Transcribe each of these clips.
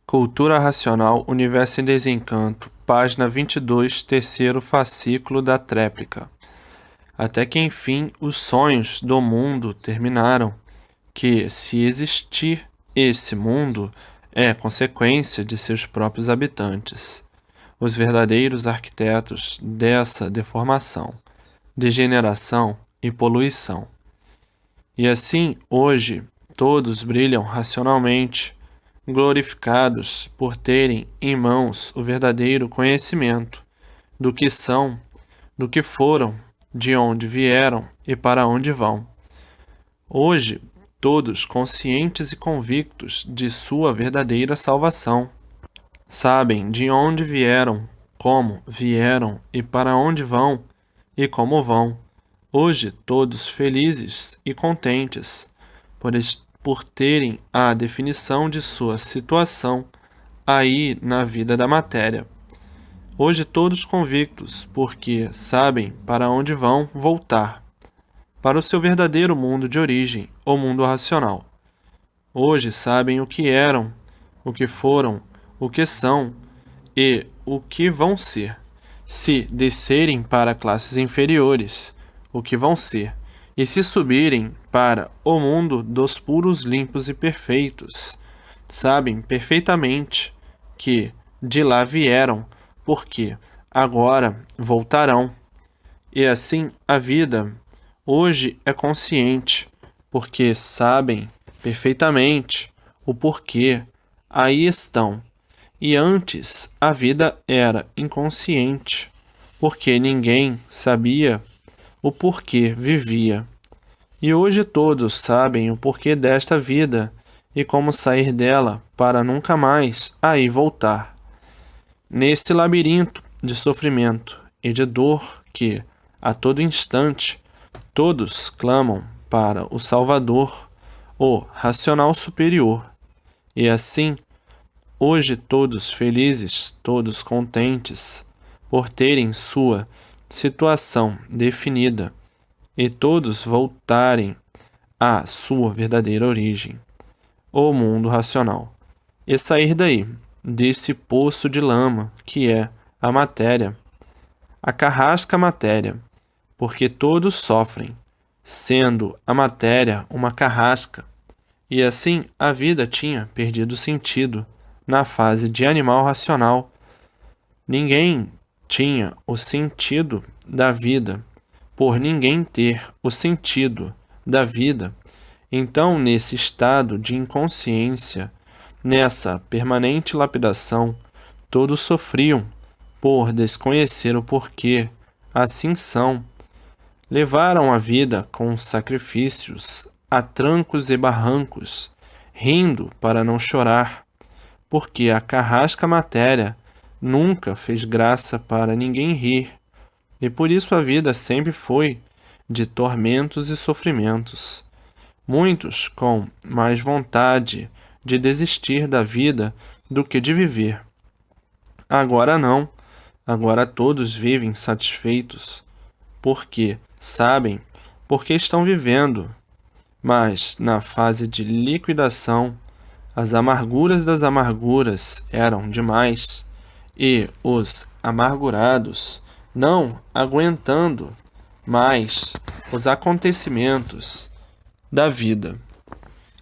Cultura Racional, Universo em Desencanto, página 22, terceiro fascículo da tréplica. Até que enfim os sonhos do mundo terminaram, que, se existir esse mundo, é consequência de seus próprios habitantes, os verdadeiros arquitetos dessa deformação, degeneração e poluição. E assim, hoje, todos brilham racionalmente, glorificados por terem em mãos o verdadeiro conhecimento do que são, do que foram, de onde vieram e para onde vão. Hoje, todos conscientes e convictos de sua verdadeira salvação, sabem de onde vieram, como vieram e para onde vão e como vão. Hoje, todos felizes e contentes por terem a definição de sua situação aí na vida da matéria. Hoje, todos convictos, porque sabem para onde vão voltar, para o seu verdadeiro mundo de origem, o mundo racional. Hoje, sabem o que eram, o que foram, o que são e o que vão ser. Se descerem para classes inferiores, o que vão ser, e se subirem para o mundo dos puros, limpos e perfeitos, sabem perfeitamente que de lá vieram, porque agora voltarão. E assim a vida hoje é consciente, porque sabem perfeitamente o porquê aí estão. E antes a vida era inconsciente, porque ninguém sabia o porquê vivia. E hoje todos sabem o porquê desta vida e como sair dela para nunca mais aí voltar. Nesse labirinto de sofrimento e de dor que, a todo instante, todos clamam para o Salvador, o racional superior. E assim, hoje todos felizes, todos contentes, por terem sua situação definida, e todos voltarem à sua verdadeira origem, o mundo racional, e sair daí, desse poço de lama que é a matéria, a carrasca matéria, porque todos sofrem, sendo a matéria uma carrasca, e assim a vida tinha perdido sentido na fase de animal racional. Ninguém tinha o sentido da vida, por ninguém ter o sentido da vida. Então, nesse estado de inconsciência, nessa permanente lapidação, todos sofriam por desconhecer o porquê. Assim são. Levaram a vida com sacrifícios, a trancos e barrancos, rindo para não chorar, porque a carrasca matéria nunca fez graça para ninguém rir, e por isso a vida sempre foi de tormentos e sofrimentos. Muitos com mais vontade de desistir da vida do que de viver. Agora não, agora todos vivem satisfeitos, porque sabem, porque estão vivendo. Mas na fase de liquidação, as amarguras das amarguras eram demais, e os amargurados, não aguentando mais os acontecimentos da vida,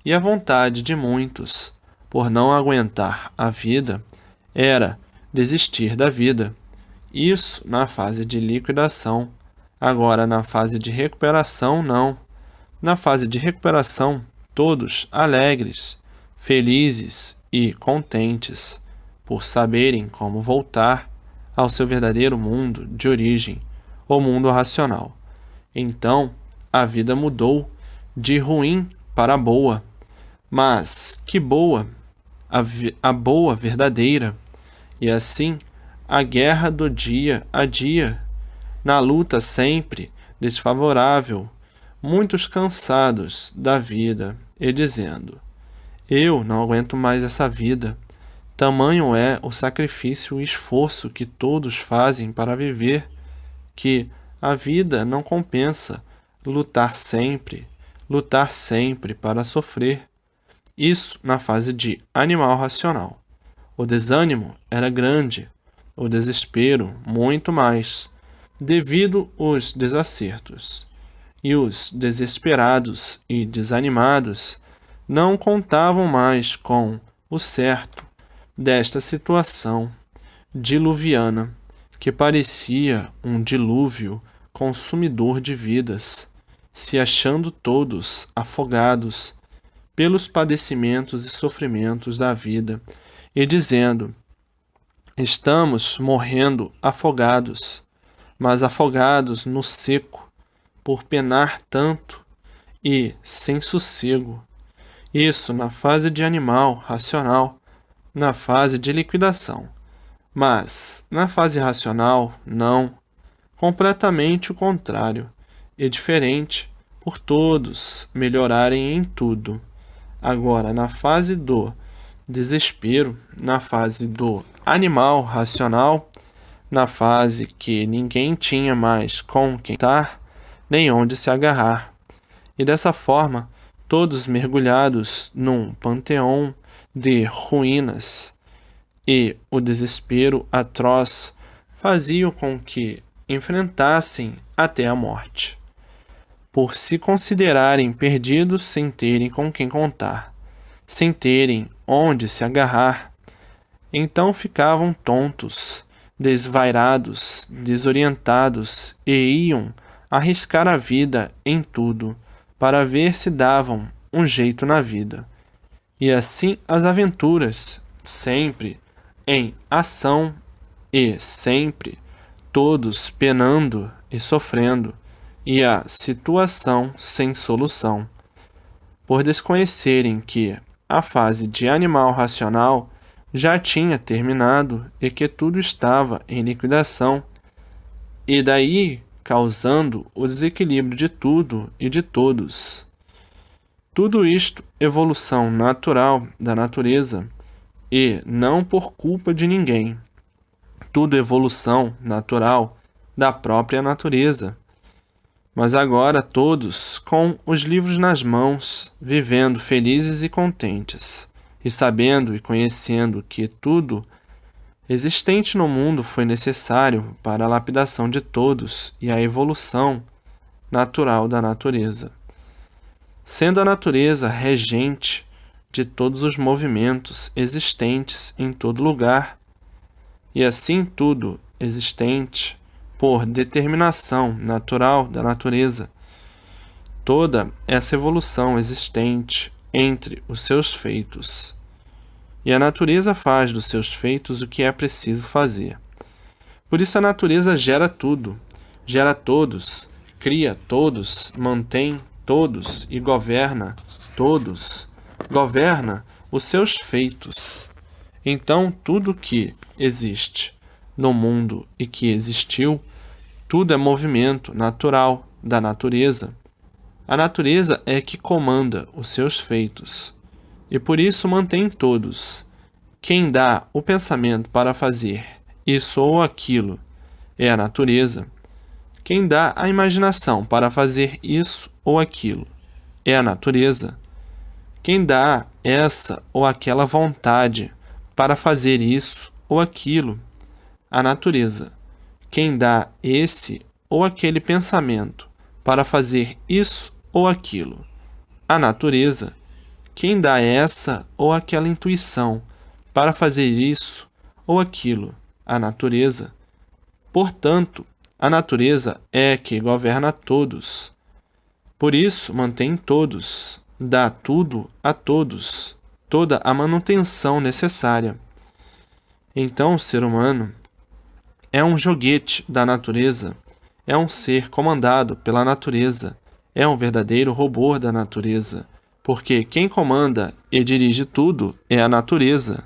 e a vontade de muitos, por não aguentar a vida, era desistir da vida. Isso na fase de liquidação. Agora, na fase de recuperação, não. Na fase de recuperação, todos alegres, felizes e contentes, por saberem como voltar ao seu verdadeiro mundo de origem, o mundo racional. Então, a vida mudou de ruim para boa. Mas que boa! A boa verdadeira. E assim, a guerra do dia a dia, na luta sempre desfavorável, muitos cansados da vida e dizendo: eu não aguento mais essa vida. Tamanho é o sacrifício e esforço que todos fazem para viver, que a vida não compensa lutar sempre para sofrer. Isso na fase de animal racional. O desânimo era grande, o desespero muito mais, devido aos desacertos. E os desesperados e desanimados não contavam mais com o certo desta situação diluviana, que parecia um dilúvio consumidor de vidas, se achando todos afogados pelos padecimentos e sofrimentos da vida, e dizendo: estamos morrendo afogados, mas afogados no seco, por penar tanto e sem sossego. Isso na fase de animal racional, na fase de liquidação. Mas, na fase racional, não. Completamente o contrário, e diferente, por todos melhorarem em tudo. Agora, na fase do desespero, na fase do animal racional, na fase que ninguém tinha mais com quem estar, nem onde se agarrar. E dessa forma, todos mergulhados num panteão de ruínas, e o desespero atroz fazia com que enfrentassem até a morte, por se considerarem perdidos sem terem com quem contar, sem terem onde se agarrar. Então ficavam tontos, desvairados, desorientados e iam arriscar a vida em tudo para ver se davam um jeito na vida. E assim as aventuras, sempre em ação e sempre todos penando e sofrendo, e a situação sem solução, por desconhecerem que a fase de animal racional já tinha terminado e que tudo estava em liquidação, e daí causando o desequilíbrio de tudo e de todos. Tudo isto evolução natural da natureza, e não por culpa de ninguém. Tudo evolução natural da própria natureza. Mas agora todos com os livros nas mãos, vivendo felizes e contentes, e sabendo e conhecendo que tudo existente no mundo foi necessário para a lapidação de todos e a evolução natural da natureza. Sendo a natureza regente de todos os movimentos existentes em todo lugar, e assim tudo existente por determinação natural da natureza, toda essa evolução existente entre os seus feitos. E a natureza faz dos seus feitos o que é preciso fazer. Por isso a natureza gera tudo, gera todos, cria todos, mantém todos e governa todos, governa os seus feitos. Então tudo que existe no mundo e que existiu, tudo é movimento natural da natureza. A natureza é que comanda os seus feitos, e por isso mantém todos. Quem dá o pensamento para fazer isso ou aquilo é a natureza. Quem dá a imaginação para fazer isso ou aquilo é a natureza. Quem dá essa ou aquela vontade para fazer isso ou aquilo, a natureza. Quem dá esse ou aquele pensamento para fazer isso ou aquilo, a natureza. Quem dá essa ou aquela intuição para fazer isso ou aquilo, a natureza. Portanto, a natureza é que governa todos. Por isso, mantém todos, dá tudo a todos, toda a manutenção necessária. Então, o ser humano é um joguete da natureza, é um ser comandado pela natureza, é um verdadeiro robô da natureza, porque quem comanda e dirige tudo é a natureza.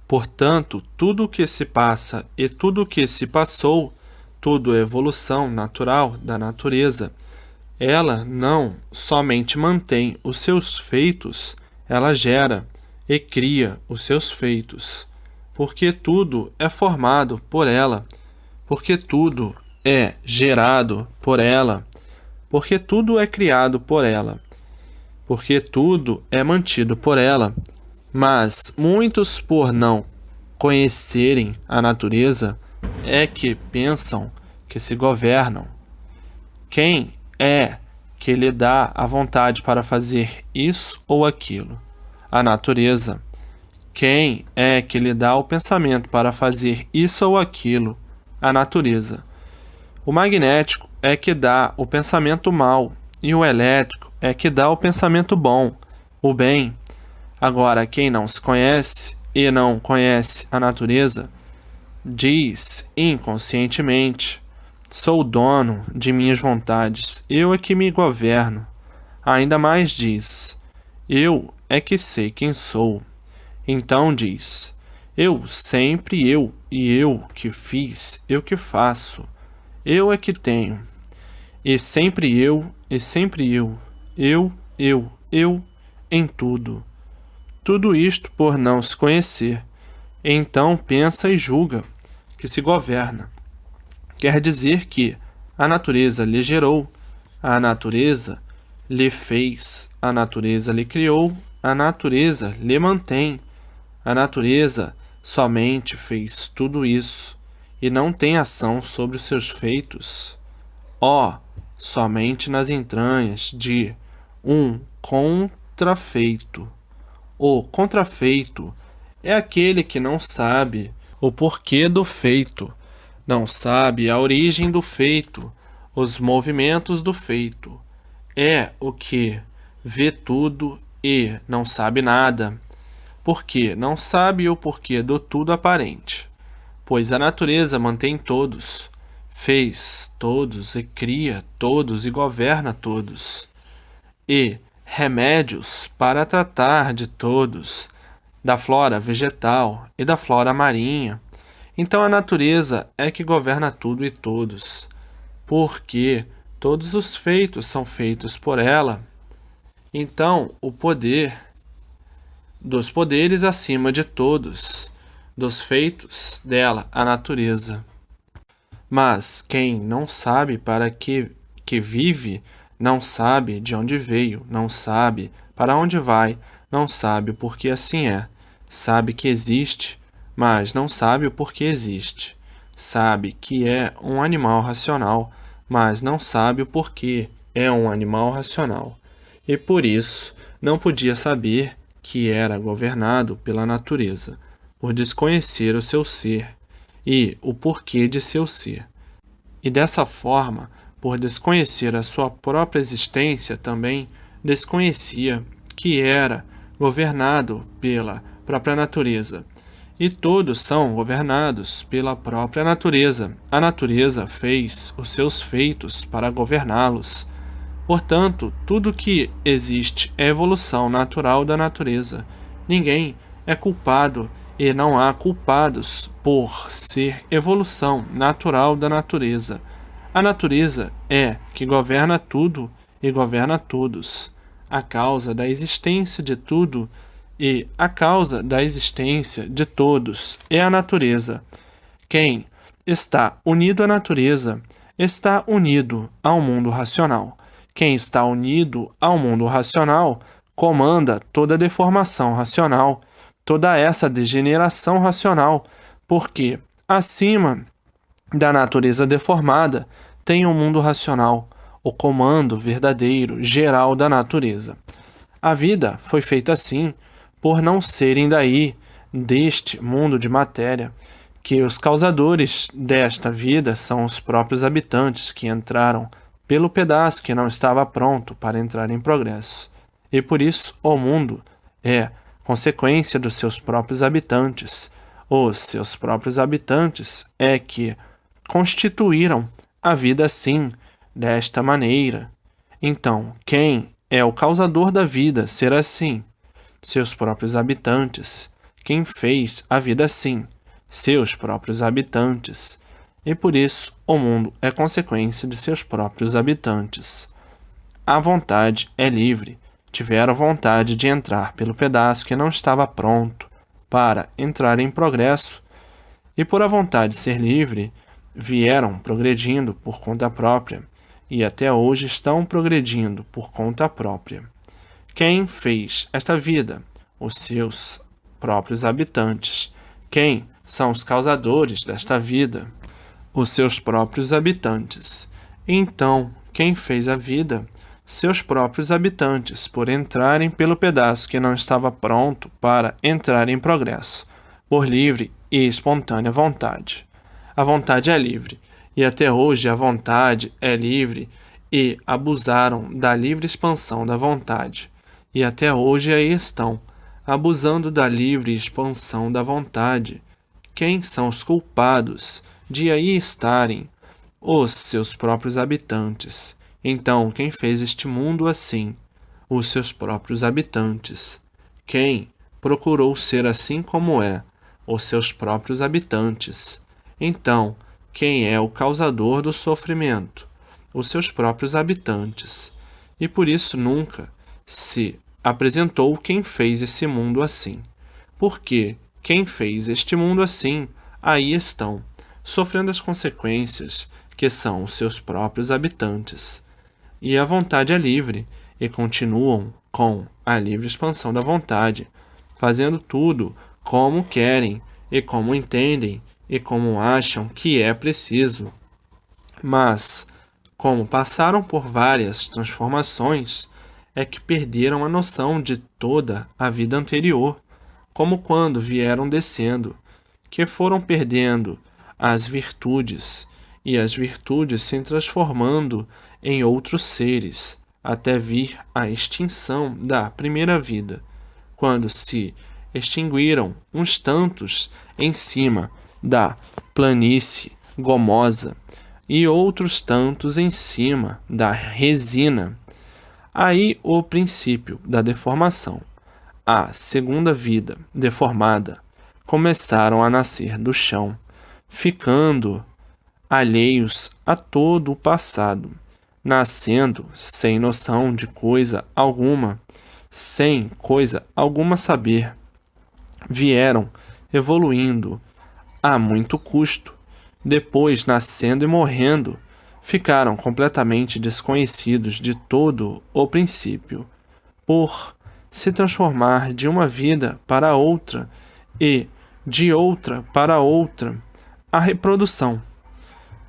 Portanto, tudo o que se passa e tudo o que se passou, tudo é evolução natural da natureza. Ela não somente mantém os seus feitos, ela gera e cria os seus feitos, porque tudo é formado por ela, porque tudo é gerado por ela, porque tudo é criado por ela, porque tudo é mantido por ela. Mas muitos, por não conhecerem a natureza é que pensam que se governam. Quem é que lhe dá a vontade para fazer isso ou aquilo? A natureza. Quem é que lhe dá o pensamento para fazer isso ou aquilo? A natureza. O magnético é que dá o pensamento mal e o elétrico é que dá o pensamento bom, o bem. Agora, quem não se conhece e não conhece a natureza, diz inconscientemente: sou dono de minhas vontades, eu é que me governo. Ainda mais diz: eu é que sei quem sou. Então diz: eu, sempre eu, e eu que fiz, eu que faço. Eu é que tenho. E sempre eu, eu, em tudo. Tudo isto por não se conhecer. Então pensa e julga que se governa. Quer dizer que a natureza lhe gerou, a natureza lhe fez, a natureza lhe criou, a natureza lhe mantém. A natureza somente fez tudo isso e não tem ação sobre os seus feitos. Somente nas entranhas de um contrafeito. O contrafeito é aquele que não sabe o porquê do feito, não sabe a origem do feito, os movimentos do feito. É o que vê tudo e não sabe nada, porque não sabe o porquê do tudo aparente. Pois a natureza mantém todos, fez todos e cria todos e governa todos. E remédios para tratar de todos, da flora vegetal e da flora marinha. Então a natureza é que governa tudo e todos, porque todos os feitos são feitos por ela. Então o poder dos poderes acima de todos, dos feitos dela, a natureza. Mas quem não sabe para que vive, não sabe de onde veio, não sabe para onde vai, não sabe o porquê assim é. Sabe que existe, mas não sabe o porquê existe. Sabe que é um animal racional, mas não sabe o porquê é um animal racional. E por isso não podia saber que era governado pela natureza, por desconhecer o seu ser e o porquê de seu ser. E dessa forma, por desconhecer a sua própria existência, também desconhecia que era governado pela própria natureza. E todos são governados pela própria natureza. A natureza fez os seus feitos para governá-los. Portanto, tudo que existe é evolução natural da natureza. Ninguém é culpado e não há culpados por ser evolução natural da natureza. A natureza é que governa tudo e governa todos. A causa da existência de tudo e a causa da existência de todos é a natureza. Quem está unido à natureza está unido ao mundo racional. Quem está unido ao mundo racional comanda toda deformação racional, toda essa degeneração racional, porque acima da natureza deformada tem o mundo racional, o comando verdadeiro, geral da natureza. A vida foi feita assim, por não serem daí, deste mundo de matéria, que os causadores desta vida são os próprios habitantes que entraram pelo pedaço que não estava pronto para entrar em progresso. E por isso o mundo é consequência dos seus próprios habitantes. Os seus próprios habitantes é que constituíram a vida assim, desta maneira. Então, quem é o causador da vida ser assim? Seus próprios habitantes. Quem fez a vida assim? Seus próprios habitantes. E por isso o mundo é consequência de seus próprios habitantes. A vontade é livre. Tiveram vontade de entrar pelo pedaço que não estava pronto para entrar em progresso, e por a vontade ser livre, vieram progredindo por conta própria, e até hoje estão progredindo por conta própria. Quem fez esta vida? Os seus próprios habitantes. Quem são os causadores desta vida, os seus próprios habitantes. Então, quem fez a vida? Seus próprios habitantes, por entrarem pelo pedaço que não estava pronto para entrar em progresso, por livre e espontânea vontade. A vontade é livre, e até hoje a vontade é livre, e abusaram da livre expansão da vontade, e até hoje aí estão, abusando da livre expansão da vontade. Quem são os culpados de aí estarem? Os seus próprios habitantes. Então, quem fez este mundo assim? Os seus próprios habitantes. Quem procurou ser assim como é? Os seus próprios habitantes. Então, quem é o causador do sofrimento? Os seus próprios habitantes. E por isso nunca se apresentou quem fez esse mundo assim. Porque quem fez este mundo assim, aí estão, sofrendo as consequências, que são os seus próprios habitantes. E a vontade é livre, e continuam com a livre expansão da vontade, fazendo tudo como querem, e como entendem, e como acham que é preciso. Mas, como passaram por várias transformações, é que perderam a noção de toda a vida anterior, como quando vieram descendo, que foram perdendo as virtudes, e as virtudes se transformando em outros seres, até vir a extinção da primeira vida, quando se extinguiram uns tantos em cima da planície gomosa e outros tantos em cima da resina. Aí o princípio da deformação, a segunda vida deformada, começaram a nascer do chão, ficando alheios a todo o passado, nascendo sem noção de coisa alguma, sem coisa alguma saber. Vieram evoluindo a muito custo, depois nascendo e morrendo, ficaram completamente desconhecidos de todo o princípio, por se transformar de uma vida para outra e de outra para outra, a reprodução.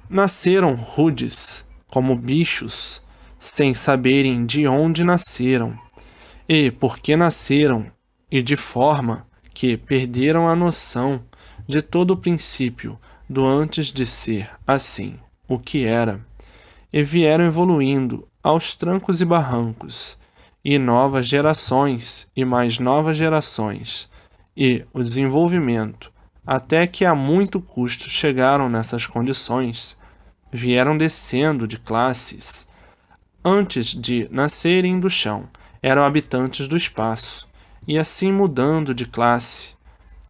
Nasceram rudes, como bichos, sem saberem de onde nasceram, e porque nasceram, e de forma que perderam a noção de todo o princípio do antes de ser assim, o que era, e vieram evoluindo aos trancos e barrancos, e novas gerações e mais novas gerações, e o desenvolvimento, até que a muito custo chegaram nessas condições, vieram descendo de classes. Antes de nascerem do chão, eram habitantes do espaço, e assim mudando de classe.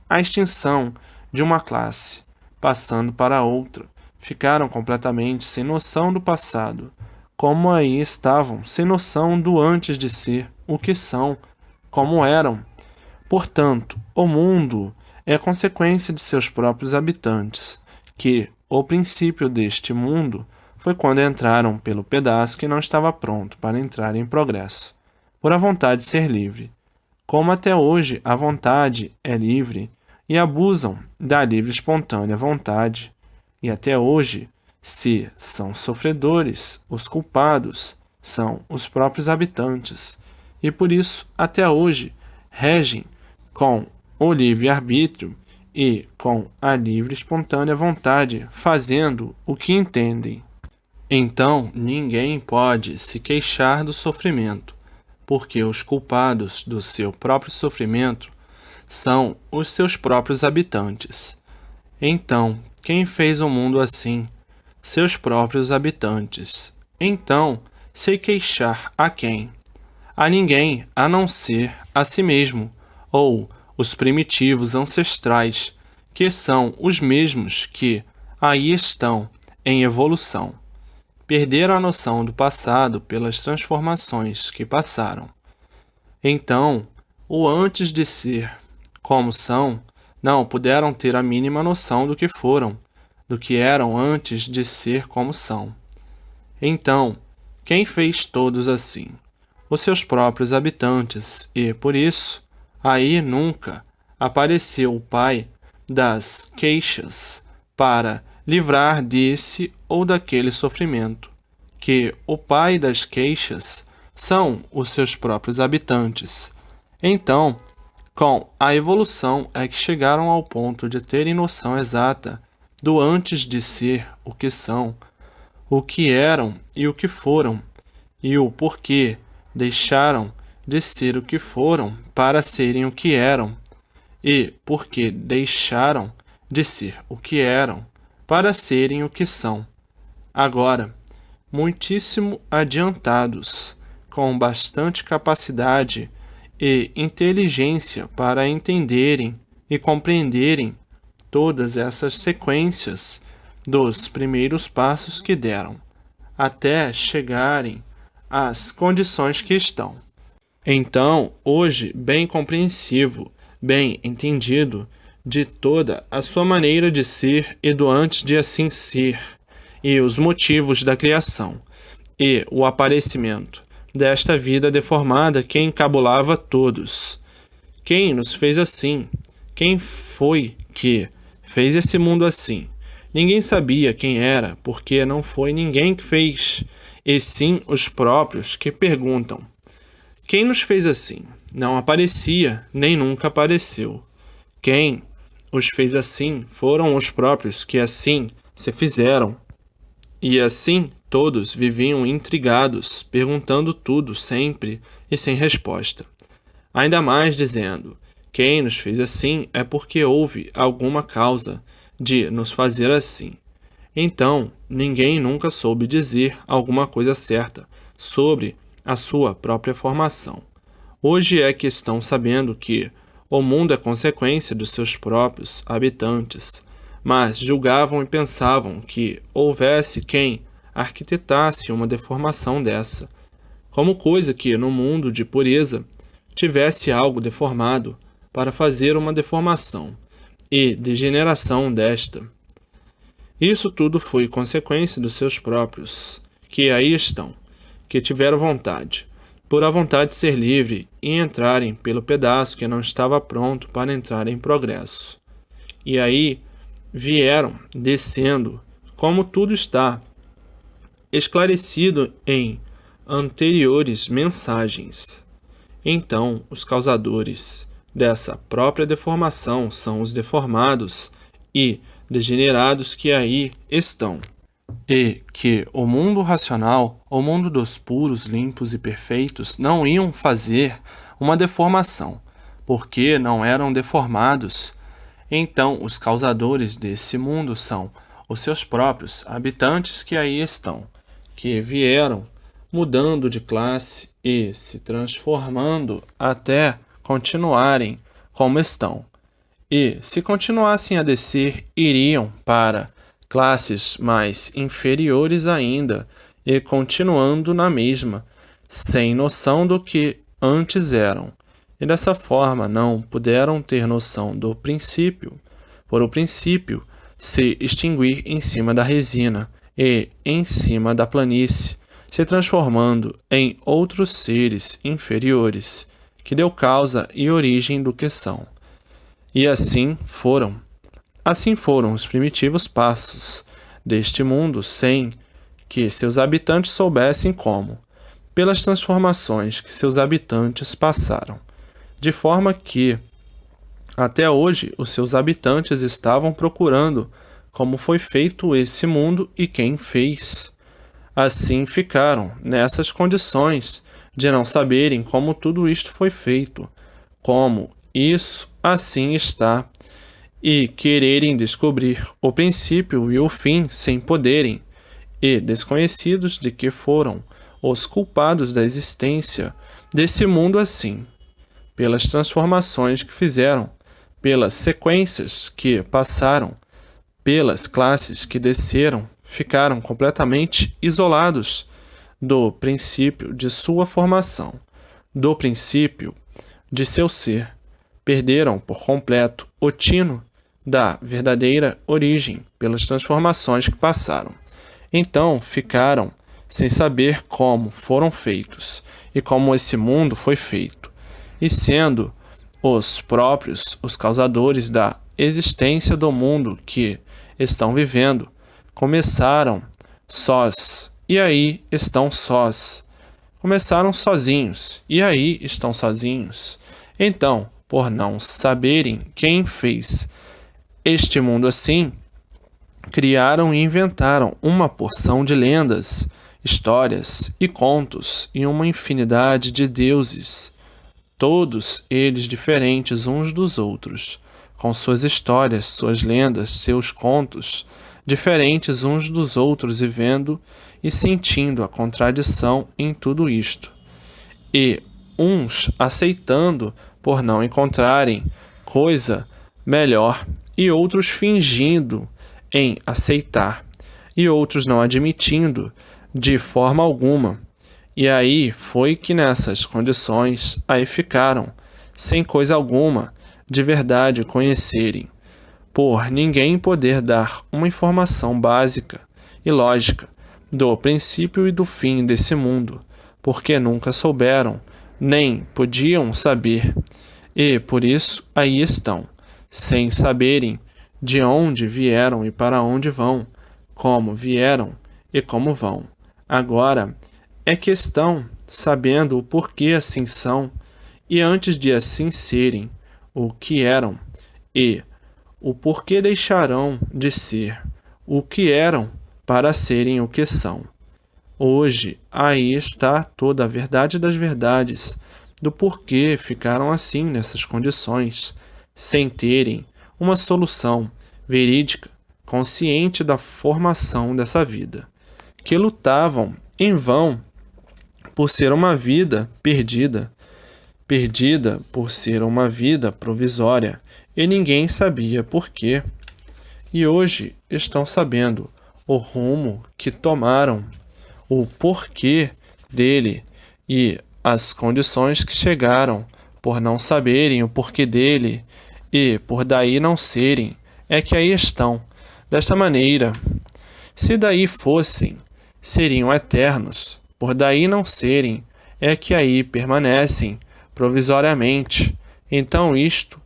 A extinção de uma classe, passando para outra, ficaram completamente sem noção do passado, como aí estavam, sem noção do antes de ser, o que são, como eram. Portanto, o mundo é consequência de seus próprios habitantes, que o princípio deste mundo foi quando entraram pelo pedaço que não estava pronto para entrar em progresso, por a vontade ser livre. Como até hoje a vontade é livre, e abusam da livre espontânea vontade, e até hoje, se são sofredores, os culpados são os próprios habitantes, e por isso até hoje regem com o livre-arbítrio e com a livre espontânea vontade, fazendo o que entendem. Então, ninguém pode se queixar do sofrimento, porque os culpados do seu próprio sofrimento são os seus próprios habitantes. Então, quem fez o mundo assim? Seus próprios habitantes. Então, se queixar a quem? A ninguém, a não ser a si mesmo, ou os primitivos ancestrais, que são os mesmos que aí estão em evolução. Perderam a noção do passado pelas transformações que passaram. Então, o antes de ser como são, não puderam ter a mínima noção do que foram, do que eram antes de ser como são. Então, quem fez todos assim? Os seus próprios habitantes, e, por isso, aí nunca apareceu o Pai das queixas para livrar desse ou daquele sofrimento, que o pai das queixas são os seus próprios habitantes. Então, com a evolução é que chegaram ao ponto de terem noção exata do antes de ser o que são, o que eram e o que foram, e o porquê deixaram de ser o que foram para serem o que eram, e porque deixaram de ser o que eram para serem o que são. Agora, muitíssimo adiantados, com bastante capacidade e inteligência para entenderem e compreenderem todas essas sequências dos primeiros passos que deram, até chegarem às condições que estão. Então, hoje, bem compreensivo, bem entendido de toda a sua maneira de ser e do antes de assim ser, e os motivos da criação, e o aparecimento desta vida deformada que encabulava todos. Quem nos fez assim? Quem foi que fez esse mundo assim? Ninguém sabia quem era, porque não foi ninguém que fez, e sim os próprios que perguntam. Quem nos fez assim? Não aparecia, nem nunca apareceu. Quem os fez assim foram os próprios que assim se fizeram. E assim todos viviam intrigados, perguntando tudo sempre e sem resposta. Ainda mais dizendo, quem nos fez assim é porque houve alguma causa de nos fazer assim. Então, ninguém nunca soube dizer alguma coisa certa sobre a sua própria formação. Hoje é que estão sabendo que o mundo é consequência dos seus próprios habitantes, mas julgavam e pensavam que houvesse quem arquitetasse uma deformação dessa, como coisa que, no mundo de pureza, tivesse algo deformado para fazer uma deformação e degeneração desta. Isso tudo foi consequência dos seus próprios, que aí estão, que tiveram vontade, por a vontade de ser livre e entrarem pelo pedaço que não estava pronto para entrar em progresso. E aí vieram descendo, como tudo está esclarecido em anteriores mensagens. Então, os causadores dessa própria deformação são os deformados e degenerados que aí estão. E que o mundo racional, o mundo dos puros, limpos e perfeitos, não iam fazer uma deformação, porque não eram deformados. Então, os causadores desse mundo são os seus próprios habitantes que aí estão, que vieram mudando de classe e se transformando até continuarem como estão. E, se continuassem a descer, iriam para classes mais inferiores ainda e continuando na mesma, sem noção do que antes eram. E dessa forma não puderam ter noção do princípio, por o princípio se extinguir em cima da resina e em cima da planície, se transformando em outros seres inferiores, que deu causa e origem do que são. E assim foram. Assim foram os primitivos passos deste mundo sem que seus habitantes soubessem como, pelas transformações que seus habitantes passaram, de forma que, até hoje, os seus habitantes estavam procurando como foi feito esse mundo e quem fez. Assim ficaram nessas condições de não saberem como tudo isto foi feito, como isso assim está, e quererem descobrir o princípio e o fim sem poderem, e desconhecidos de que foram os culpados da existência desse mundo assim, pelas transformações que fizeram, pelas sequências que passaram, pelas classes que desceram, ficaram completamente isolados do princípio de sua formação, do princípio de seu ser. Perderam por completo o tino da verdadeira origem pelas transformações que passaram. Então ficaram sem saber como foram feitos e como esse mundo foi feito, e sendo os causadores da existência do mundo que estão vivendo, começaram sós, e aí estão sós. Começaram sozinhos, e aí estão sozinhos. Então, por não saberem quem fez este mundo assim, criaram e inventaram uma porção de lendas, histórias e contos e uma infinidade de deuses, todos eles diferentes uns dos outros, com suas histórias, suas lendas, seus contos, diferentes uns dos outros e vendo e sentindo a contradição em tudo isto. E uns aceitando por não encontrarem coisa melhor, e outros fingindo em aceitar, e outros não admitindo de forma alguma. E aí foi que nessas condições aí ficaram, sem coisa alguma de verdade conhecerem, por ninguém poder dar uma informação básica e lógica do princípio e do fim desse mundo, porque nunca souberam, nem podiam saber, e por isso aí estão, sem saberem de onde vieram e para onde vão, como vieram e como vão. Agora é que estão sabendo o porquê assim são, e antes de assim serem o que eram, e o porquê deixarão de ser o que eram para serem o que são. Hoje aí está toda a verdade das verdades, do porquê ficaram assim nessas condições, sem terem uma solução verídica, consciente da formação dessa vida, que lutavam em vão por ser uma vida perdida, perdida por ser uma vida provisória, e ninguém sabia por quê. E hoje estão sabendo o rumo que tomaram, o porquê dele e as condições que chegaram, por não saberem o porquê dele e por daí não serem, é que aí estão, desta maneira. Se daí fossem, seriam eternos, por daí não serem, é que aí permanecem provisoriamente. Então isto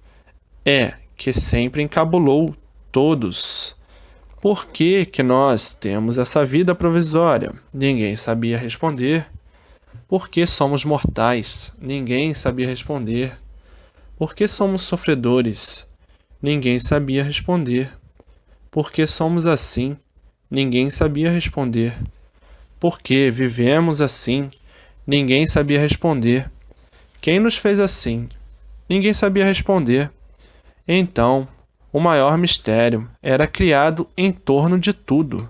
é que sempre encabulou todos. Por que nós temos essa vida provisória? Ninguém sabia responder. Por que somos mortais? Ninguém sabia responder. Por que somos sofredores? Ninguém sabia responder. Por que somos assim? Ninguém sabia responder. Por que vivemos assim? Ninguém sabia responder. Quem nos fez assim? Ninguém sabia responder. Então, o maior mistério era criado em torno de tudo,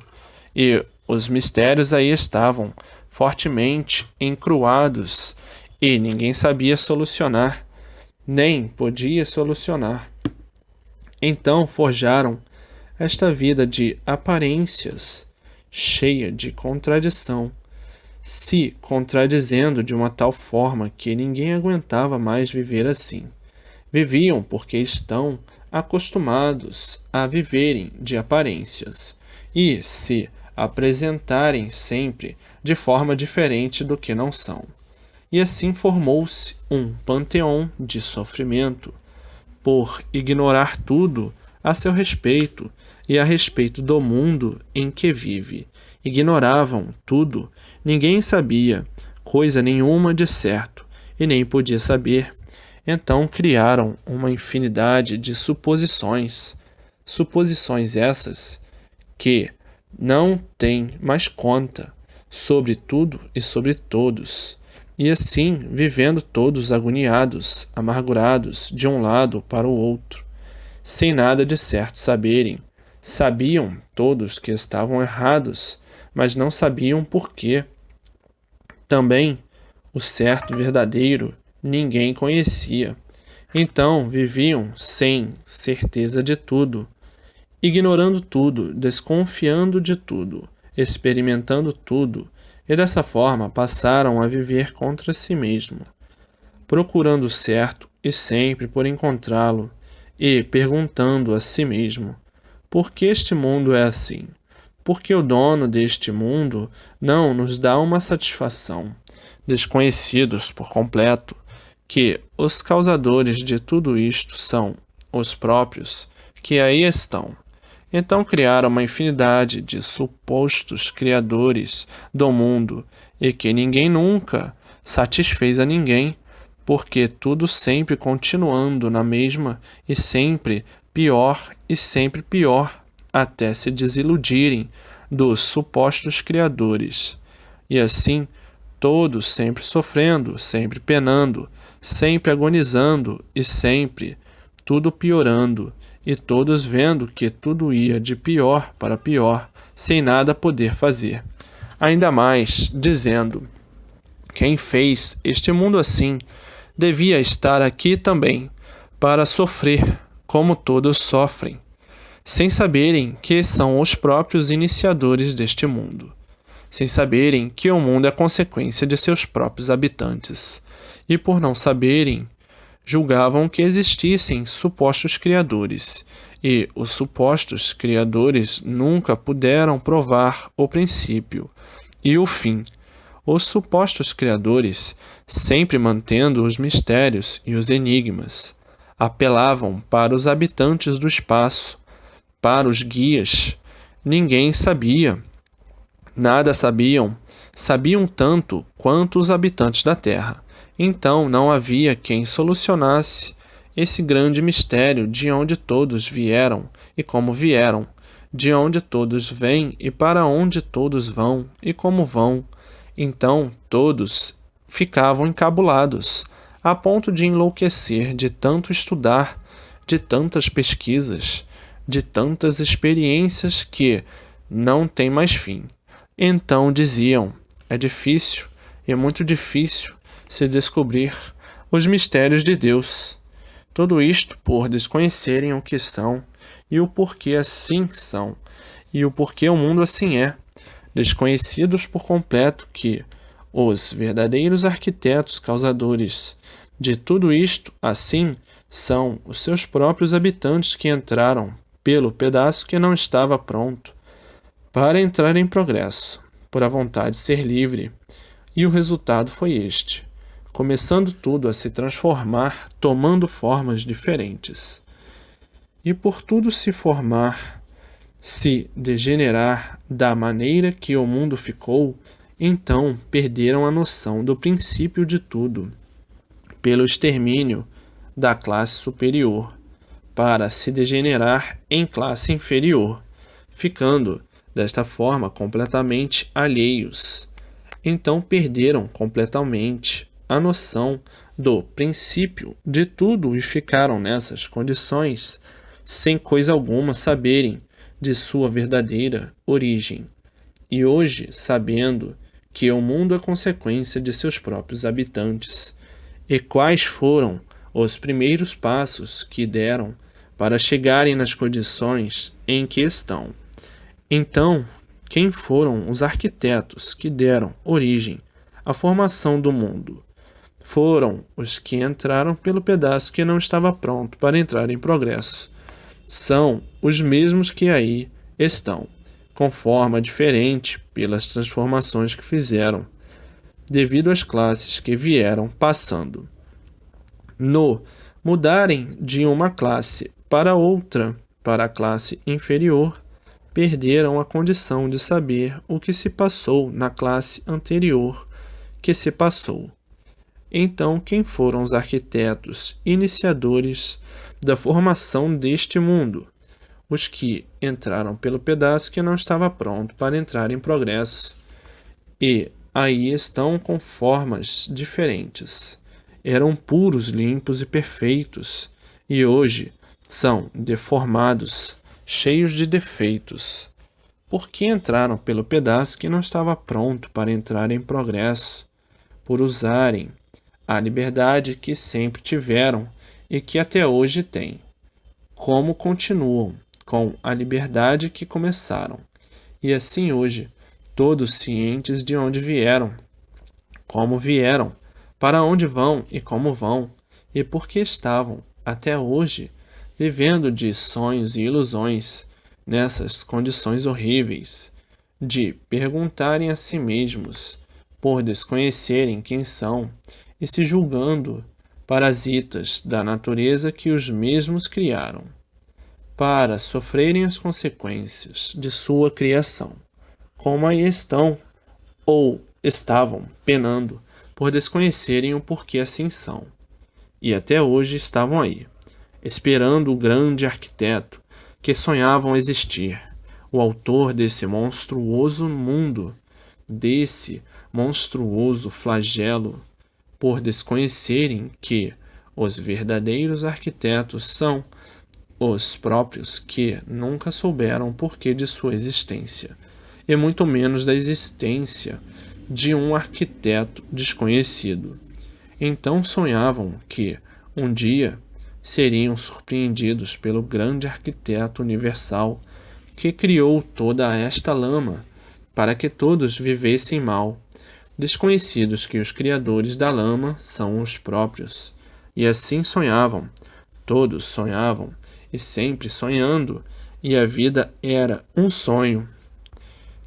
e os mistérios aí estavam fortemente encruados, e ninguém sabia solucionar, nem podia solucionar. Então forjaram esta vida de aparências, cheia de contradição, se contradizendo de uma tal forma que ninguém aguentava mais viver assim. Viviam porque estão acostumados a viverem de aparências e se apresentarem sempre de forma diferente do que não são. E assim formou-se um panteão de sofrimento, por ignorar tudo a seu respeito e a respeito do mundo em que vive. Ignoravam tudo, ninguém sabia coisa nenhuma de certo e nem podia saber. Então criaram uma infinidade de suposições, suposições essas que não têm mais conta sobre tudo e sobre todos, e assim vivendo todos agoniados, amargurados de um lado para o outro, sem nada de certo saberem. Sabiam todos que estavam errados, mas não sabiam por quê. Também o certo verdadeiro ninguém conhecia. Então viviam sem certeza de tudo, ignorando tudo, desconfiando de tudo, experimentando tudo, e dessa forma passaram a viver contra si mesmo, procurando o certo e sempre por encontrá-lo, e perguntando a si mesmo: por que este mundo é assim? Por que o dono deste mundo não nos dá uma satisfação? Desconhecidos por completo, que os causadores de tudo isto são os próprios que aí estão. Então criaram uma infinidade de supostos criadores do mundo e que ninguém nunca satisfez a ninguém, porque tudo sempre continuando na mesma e sempre pior, até se desiludirem dos supostos criadores. E assim, todos sempre sofrendo, sempre penando, sempre agonizando e sempre tudo piorando, e todos vendo que tudo ia de pior para pior, sem nada poder fazer. Ainda mais dizendo: quem fez este mundo assim devia estar aqui também, para sofrer como todos sofrem, sem saberem que são os próprios iniciadores deste mundo, sem saberem que o mundo é consequência de seus próprios habitantes, e por não saberem, julgavam que existissem supostos criadores, e os supostos criadores nunca puderam provar o princípio e o fim. Os supostos criadores, sempre mantendo os mistérios e os enigmas, apelavam para os habitantes do espaço, para os guias. Ninguém sabia, nada sabiam, sabiam tanto quanto os habitantes da Terra. Então não havia quem solucionasse esse grande mistério de onde todos vieram e como vieram, de onde todos vêm e para onde todos vão e como vão. Então todos ficavam encabulados, a ponto de enlouquecer de tanto estudar, de tantas pesquisas, de tantas experiências que não têm mais fim. Então diziam: é difícil, é muito difícil se descobrir os mistérios de Deus. Tudo isto por desconhecerem o que são e o porquê assim são, e o porquê o mundo assim é, desconhecidos por completo que os verdadeiros arquitetos causadores de tudo isto assim são os seus próprios habitantes que entraram pelo pedaço que não estava pronto para entrar em progresso, por a vontade de ser livre. E o resultado foi este, começando tudo a se transformar, tomando formas diferentes. E por tudo se formar, se degenerar da maneira que o mundo ficou, então perderam a noção do princípio de tudo, pelo extermínio da classe superior, para se degenerar em classe inferior, ficando, desta forma, completamente alheios. Então perderam completamente a noção do princípio de tudo e ficaram nessas condições sem coisa alguma saberem de sua verdadeira origem. E hoje, sabendo que o mundo é consequência de seus próprios habitantes, e quais foram os primeiros passos que deram para chegarem nas condições em que estão. Então, quem foram os arquitetos que deram origem à formação do mundo? Foram os que entraram pelo pedaço que não estava pronto para entrar em progresso. São os mesmos que aí estão, com forma diferente pelas transformações que fizeram, devido às classes que vieram passando. No mudarem de uma classe para outra, para a classe inferior, perderam a condição de saber o que se passou na classe anterior que se passou. Então, quem foram os arquitetos iniciadores da formação deste mundo? Os que entraram pelo pedaço que não estava pronto para entrar em progresso. E aí estão com formas diferentes. Eram puros, limpos e perfeitos, e hoje são deformados, cheios de defeitos, porque entraram pelo pedaço que não estava pronto para entrar em progresso, por usarem a liberdade que sempre tiveram e que até hoje têm, como continuam com a liberdade que começaram, e assim hoje, todos cientes de onde vieram, como vieram, para onde vão e como vão, e por que estavam, até hoje, vivendo de sonhos e ilusões, nessas condições horríveis, de perguntarem a si mesmos, por desconhecerem quem são, e se julgando parasitas da natureza que os mesmos criaram, para sofrerem as consequências de sua criação, como aí estão ou estavam penando por desconhecerem o porquê assim são, e até hoje estavam aí, esperando o grande arquiteto que sonhavam existir, o autor desse monstruoso mundo, desse monstruoso flagelo, por desconhecerem que os verdadeiros arquitetos são os próprios que nunca souberam o porquê de sua existência, e muito menos da existência de um arquiteto desconhecido. Então sonhavam que, um dia, seriam surpreendidos pelo grande arquiteto universal que criou toda esta lama para que todos vivessem mal, desconhecidos que os criadores da lama são os próprios. E assim sonhavam, todos sonhavam, e sempre sonhando, e a vida era um sonho.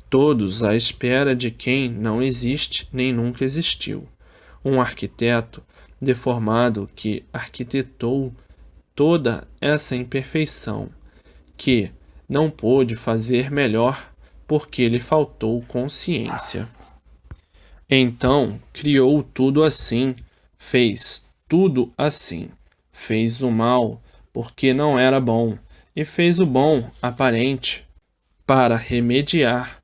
Todos à espera de quem não existe nem nunca existiu. Um arquiteto deformado que arquitetou toda essa imperfeição, que não pôde fazer melhor porque lhe faltou consciência. Então criou tudo assim, fez tudo assim, fez o mal porque não era bom, e fez o bom aparente para remediar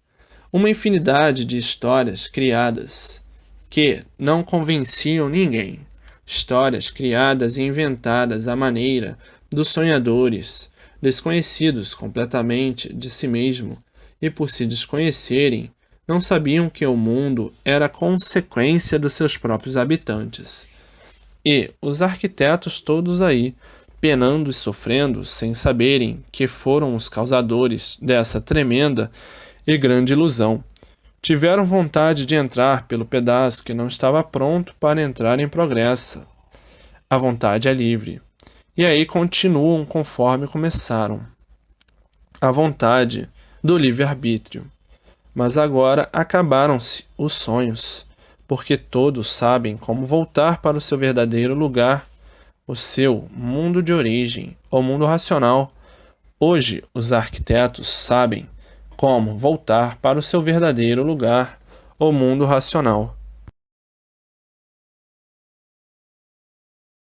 uma infinidade de histórias criadas que não convenciam ninguém, histórias criadas e inventadas à maneira dos sonhadores, desconhecidos completamente de si mesmo, e por se desconhecerem, não sabiam que o mundo era consequência dos seus próprios habitantes. E os arquitetos todos aí, penando e sofrendo, sem saberem que foram os causadores dessa tremenda e grande ilusão, tiveram vontade de entrar pelo pedaço que não estava pronto para entrar em progresso. A vontade é livre. E aí continuam conforme começaram. A vontade do livre-arbítrio. Mas agora acabaram-se os sonhos, porque todos sabem como voltar para o seu verdadeiro lugar, o seu mundo de origem, o mundo racional. Hoje, os arquitetos sabem como voltar para o seu verdadeiro lugar, o mundo racional.